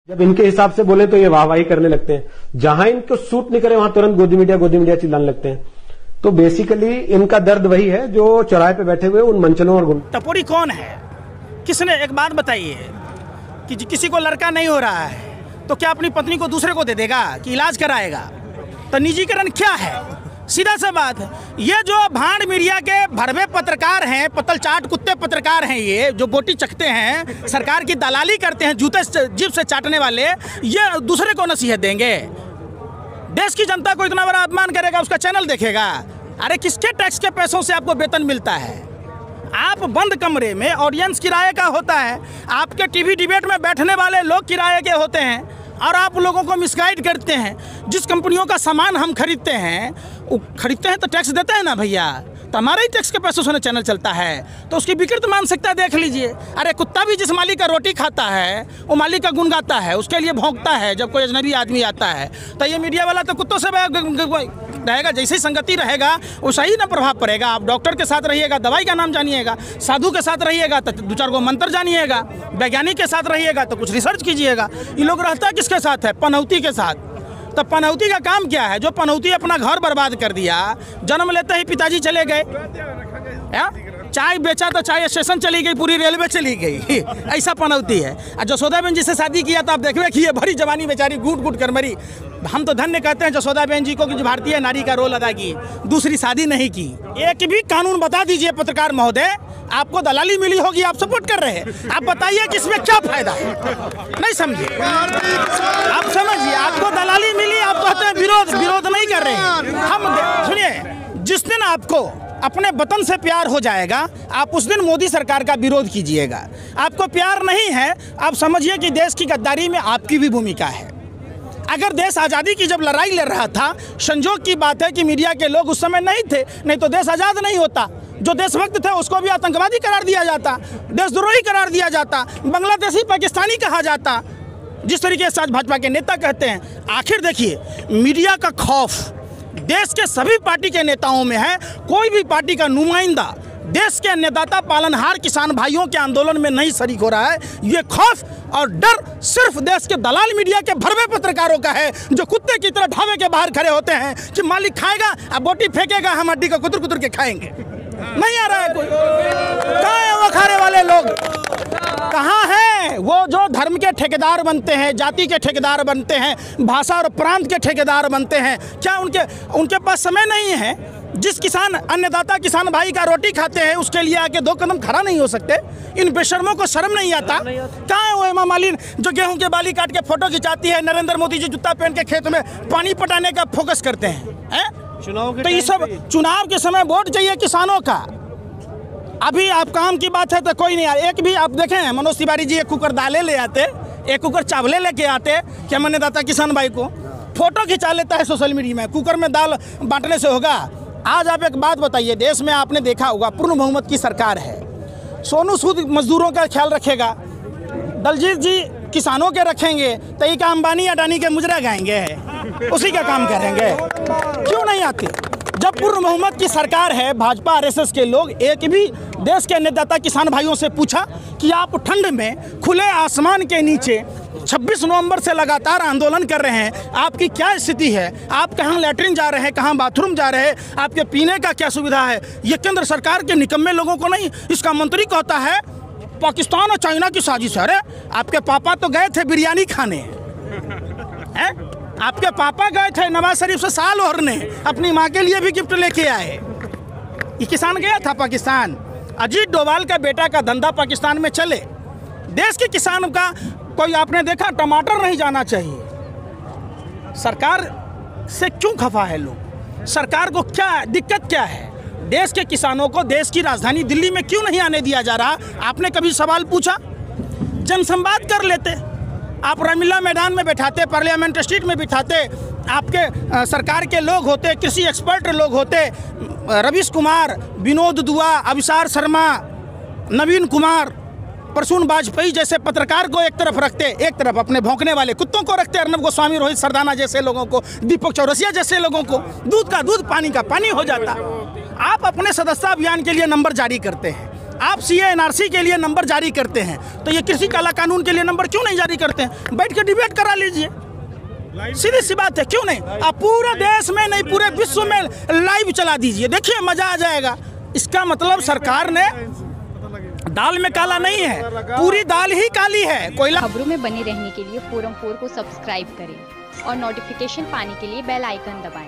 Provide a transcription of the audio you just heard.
जब इनके हिसाब से बोले तो ये वाहवाही करने लगते हैं, जहां इनको सूट नहीं करे वहां तुरंत गोदी मीडिया चिल्लाने लगते हैं। तो बेसिकली इनका दर्द वही है जो चौराहे पे बैठे हुए उन मंचलों और टपोरी कौन है? किसने? एक बात बताइए कि किसी को लड़का नहीं हो रहा है तो क्या अपनी पत्नी को दूसरे को दे देगा कि इलाज कराएगा? तो निजीकरण क्या है? सीधा सा बात है। ये जो भांड मीडिया के भरवे पत्रकार हैं, पतल चाट कुत्ते पत्रकार हैं, ये जो बोटी चखते हैं, सरकार की दलाली करते हैं, जूते जीभ से चाटने वाले, ये दूसरे को नसीहत देंगे? देश की जनता को इतना बड़ा अपमान करेगा, उसका चैनल देखेगा? अरे किसके टैक्स के पैसों से आपको वेतन मिलता है? आप बंद कमरे में, ऑडियंस किराए का होता है, आपके टीवी डिबेट में बैठने वाले लोग किराए के होते हैं और आप लोगों को मिसगाइड करते हैं। जिस कंपनियों का सामान हम खरीदते हैं तो टैक्स देते हैं ना भैया, तो हमारे ही टैक्स के पैसों से चैनल चलता है, तो उसकी विकृत मानसिकता देख लीजिए। अरे कुत्ता भी जिस मालिक का रोटी खाता है वो मालिक का गुण गाता है, उसके लिए भौंकता है जब कोई अजनबी आदमी आता है। तो ये मीडिया वाला तो कुत्तों से रहेगा, जैसे ही संगति रहेगा वैसा ही ना प्रभाव पड़ेगा। आप डॉक्टर के साथ रहिएगा, दवाई का नाम जानिएगा, साधु के साथ रहिएगा तो 2-4 गो मंत्र जानिएगा, वैज्ञानिक के साथ रहिएगा तो कुछ रिसर्च कीजिएगा। ये लोग रहता किसके साथ है? पनौती के साथ। तो पनौती का काम क्या है? जो पनौती अपना घर बर्बाद कर दिया, जन्म लेते ही पिताजी चले गए, चाय बेचा तो चाय स्टेशन चली गई, पूरी रेलवे चली गई, ऐसा पनौती है। और जसोदा बहन जी से शादी किया तो आप देखिए कि ये भरी जवानी बेचारी घूट घूट कर मरी। हम तो धन्य कहते हैं जसोदा बहन जी को कि भारतीय नारी का रोल अदा की, दूसरी शादी नहीं की। एक भी कानून बता दीजिए पत्रकार महोदय, आपको दलाली मिली होगी, आप सपोर्ट कर रहे हैं, आप बताइए कि इसमें क्या फायदा है? नहीं समझिए, आप समझिए, आपको दलाली मिली, आप कहते हैं विरोध नहीं कर रहे हैं। हम सुनिए, जिस दिन आपको अपने वतन से प्यार हो जाएगा, आप उस दिन मोदी सरकार का विरोध कीजिएगा। आपको प्यार नहीं है, आप समझिए कि देश की गद्दारी में आपकी भी भूमिका है। अगर देश आज़ादी की जब लड़ाई लड़ रहा था, संजोग की बात है कि मीडिया के लोग उस समय नहीं थे, नहीं तो देश आज़ाद नहीं होता। जो देशभक्त थे उसको भी आतंकवादी करार दिया जाता, देशद्रोही करार दिया जाता, बांग्लादेशी पाकिस्तानी कहा जाता, जिस तरीके से आज भाजपा के नेता कहते हैं। आखिर देखिए, मीडिया का खौफ देश के सभी पार्टी के नेताओं में है। कोई भी पार्टी का नुमाइंदा देश के अन्नदाता पालनहार किसान भाइयों के आंदोलन में नहीं शरीक हो रहा है। ये खौफ और डर सिर्फ देश के दलाल मीडिया के भरवे पत्रकारों का है, जो कुत्ते की तरह ढाबे के बाहर खड़े होते हैं कि मालिक खाएगा, अब बोटी फेंकेगा, हम हड्डी को कुतर कुतर के खाएंगे। नहीं आ रहा है कोई। कहाँ है वो खाने वाले लोग? कहाँ हैं वो जो धर्म के ठेकेदार बनते हैं, जाति के ठेकेदार बनते हैं, भाषा और प्रांत के ठेकेदार बनते हैं? क्या उनके पास समय नहीं है? जिस किसान अन्नदाता किसान भाई का रोटी खाते हैं उसके लिए आके 2 कदम खड़ा नहीं हो सकते? इन बेशर्मों को शर्म नहीं आता? कहाँ है वो हेमा मालिनी जो गेहूं के बाली काट के फोटो खिंचाती है, नरेंद्र मोदी जी जूता पहन के खेत में पानी पटाने का फोकस करते हैं? तो ये सब चुनाव के समय वोट चाहिए किसानों का। अभी आप काम की बात है तो कोई नहीं। एक भी आप देखें, मनोज तिवारी जी 1 कुकर दालें ले आते, 1 कुकर चावले लेके आते, क्या अन्नदाता किसान भाई को फोटो खिंचा लेता है सोशल मीडिया में, कुकर में दाल बांटने से होगा? आज आप एक बात बताइए, देश में आपने देखा होगा पूर्ण बहुमत की सरकार है, सोनू सूद मजदूरों का ख्याल रखेगा, दलजीत जी किसानों के रखेंगे, तो ये का अंबानी अडानी के मुजरा गाएंगे, उसी का काम करेंगे? क्यों नहीं आती? जब पूर्ण बहुमत की सरकार है, भाजपा आरएसएस के लोग एक भी देश के अन्नदाता किसान भाइयों से पूछा कि आप ठंड में खुले आसमान के नीचे 26 नवंबर से लगातार आंदोलन कर रहे हैं, आपकी क्या स्थिति है? आप कहाँ लैट्रिन जा रहे हैं, कहाँ बाथरूम जा रहे हैं, आपके पीने का क्या सुविधा है? ये केंद्र सरकार के निकम्मे लोगों को नहीं, इसका मंत्री कहता है पाकिस्तान और चाइना की साजिश है। अरे आपके पापा तो गए थे बिरयानी खाने हैं, आपके पापा गए थे नवाज शरीफ से साल ओढ़ने, अपनी माँ के लिए भी गिफ्ट लेके आए। ये किसान गया था पाकिस्तान? अजीत डोभाल का बेटा का धंधा पाकिस्तान में चले, देश के किसान का कोई आपने देखा? टमाटर नहीं जाना चाहिए। सरकार से क्यों खफा है लोग? सरकार को क्या दिक्कत क्या है? देश के किसानों को देश की राजधानी दिल्ली में क्यों नहीं आने दिया जा रहा? आपने कभी सवाल पूछा? जनसंवाद कर लेते, आप रामलीला मैदान में बैठाते, पार्लियामेंट स्ट्रीट में बिठाते, आपके सरकार के लोग होते, कृषि एक्सपर्ट लोग होते, रवीश कुमार, विनोद दुआ, अभिसार शर्मा, नवीन कुमार, प्रसून वाजपेयी जैसे पत्रकार को एक तरफ रखते, एक तरफ अपने भौंकने वाले कुत्तों को रखते, अर्नब गोस्वामी, रोहित सरदाना जैसे लोगों को, दीपक चौरसिया जैसे लोगों को। दूध का दूध, पानी का पानी हो जाता। आप अपने सदस्यता अभियान के लिए नंबर जारी करते हैं, आप सीए एनआरसी के लिए नंबर जारी करते हैं तो ये कृषि काला कानून के लिए नंबर क्यों नहीं जारी करते हैं? बैठ के डिबेट करा लीजिए, सीधी सी बात है, क्यों नहीं? आप पूरे देश में नहीं पूरे विश्व में लाइव चला दीजिए, देखिए मजा आ जाएगा। इसका मतलब सरकार ने दाल में काला नहीं है, पूरी दाल ही काली है। कोयला खबरों में बने रहने के लिए फोरम 4 को सब्सक्राइब करें और नोटिफिकेशन पाने के लिए बेल आइकन दबाएं।